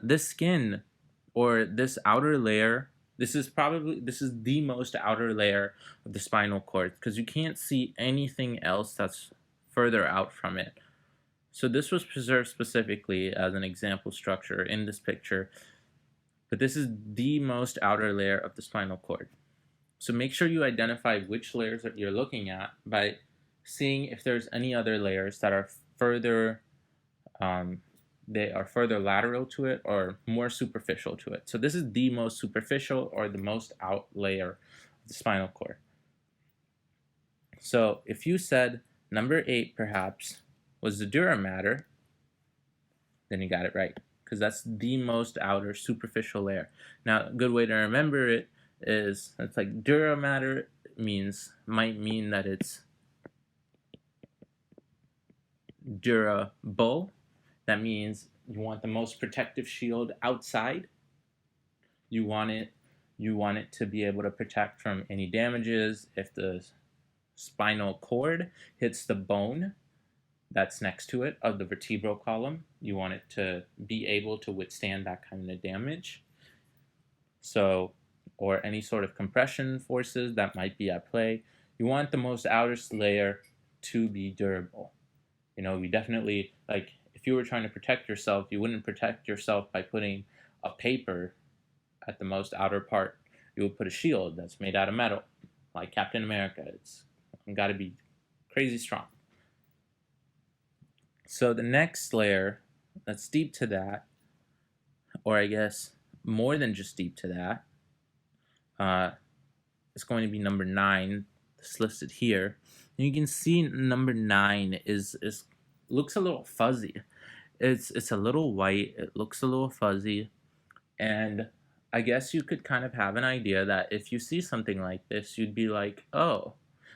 This skin or this outer layer, this is the most outer layer of the spinal cord because you can't see anything else that's further out from it. So this was preserved specifically as an example structure in this picture, but this is the most outer layer of the spinal cord. So make sure you identify which layers that you're looking at by seeing if there's any other layers that are further um, they are further lateral to it or more superficial to it. So this is the most superficial or the most out layer of the spinal cord. So if you said number 8 perhaps was the dura mater, then you got it right because that's the most outer superficial layer. Now, a good way to remember it is it's like dura mater might mean that it's durable. That means you want the most protective shield outside. You want it to be able to protect from any damages if the spinal cord hits the bone that's next to it of the vertebral column. You want it to be able to withstand that kind of damage. So, or any sort of compression forces that might be at play. You want the most outer layer to be durable. You definitely, like, if you were trying to protect yourself, you wouldn't protect yourself by putting a paper at the most outer part. You would put a shield that's made out of metal, like Captain America. It's got to be crazy strong. So the next layer that's deep to that, or I guess more than just deep to that, is going to be number 9. It's listed here. And you can see number 9 is looks a little fuzzy. It's a little white. It looks a little fuzzy, and I guess you could kind of have an idea that if you see something like this, you'd be like, oh,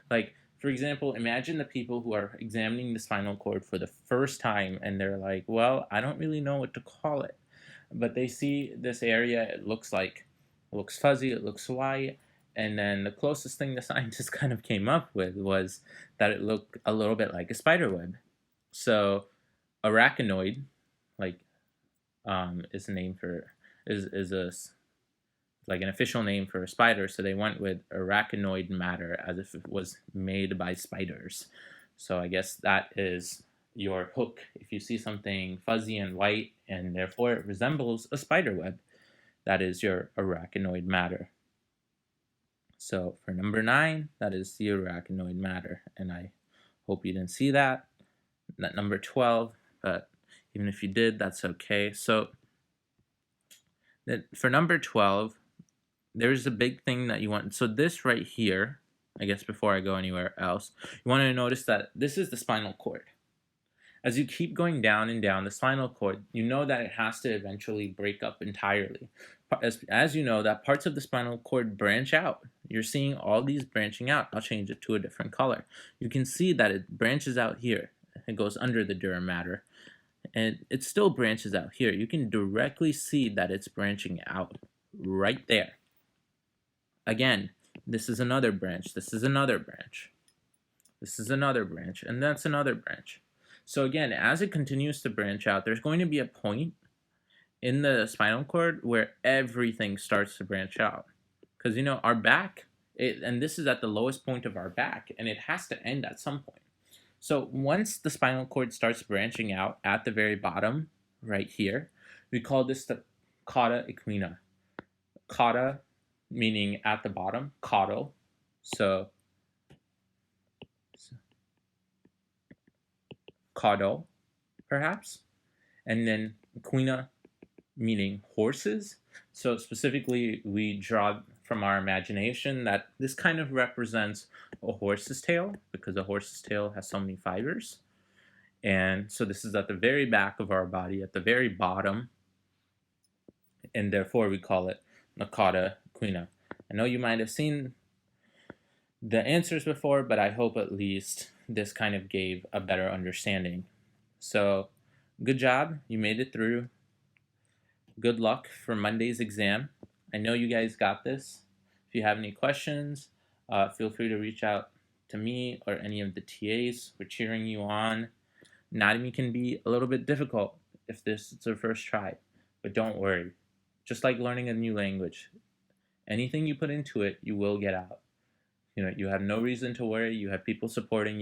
like for example, imagine the people who are examining the spinal cord for the first time, and they're like, well, I don't really know what to call it, but they see this area. It looks fuzzy. It looks white. And then the closest thing the scientists kind of came up with was that it looked a little bit like a spider web. So arachnoid, like, is a name for is a like an official name for a spider. So they went with arachnoid matter as if it was made by spiders. So I guess that is your hook. If you see something fuzzy and white and therefore it resembles a spider web, that is your arachnoid matter. So for number 9, that is the arachnoid matter, and I hope you didn't see that. That number 12, but even if you did, that's okay. So for number 12, there's a big thing that you want. So this right here, I guess before I go anywhere else, you want to notice that this is the spinal cord. As you keep going down and down the spinal cord, you know that it has to eventually break up entirely. As you know, that parts of the spinal cord branch out. You're seeing all these branching out. I'll change it to a different color. You can see that it branches out here. It goes under the dura mater. And it still branches out here. You can directly see that it's branching out right there. Again, this is another branch. This is another branch. This is another branch. And that's another branch. So again, as it continues to branch out, there's going to be a point in the spinal cord where everything starts to branch out. Because, our back, and this is at the lowest point of our back, and it has to end at some point. So once the spinal cord starts branching out at the very bottom, right here, we call this the cauda equina. Cauda meaning at the bottom, caudal. So caudal, perhaps. And then equina meaning horses. So specifically, we draw from our imagination that this kind of represents a horse's tail because a horse's tail has so many fibers. And so this is at the very back of our body, at the very bottom, and therefore we call it the cauda equina. I know you might have seen the answers before, but I hope at least this kind of gave a better understanding. So good job, you made it through. Good luck for Monday's exam. I know you guys got this. If you have any questions, feel free to reach out to me or any of the TAs. We're cheering you on. Anatomy can be a little bit difficult if this is your first try, But don't worry. Just like learning a new language, anything you put into it, you will get out. You have no reason to worry. You have people supporting you.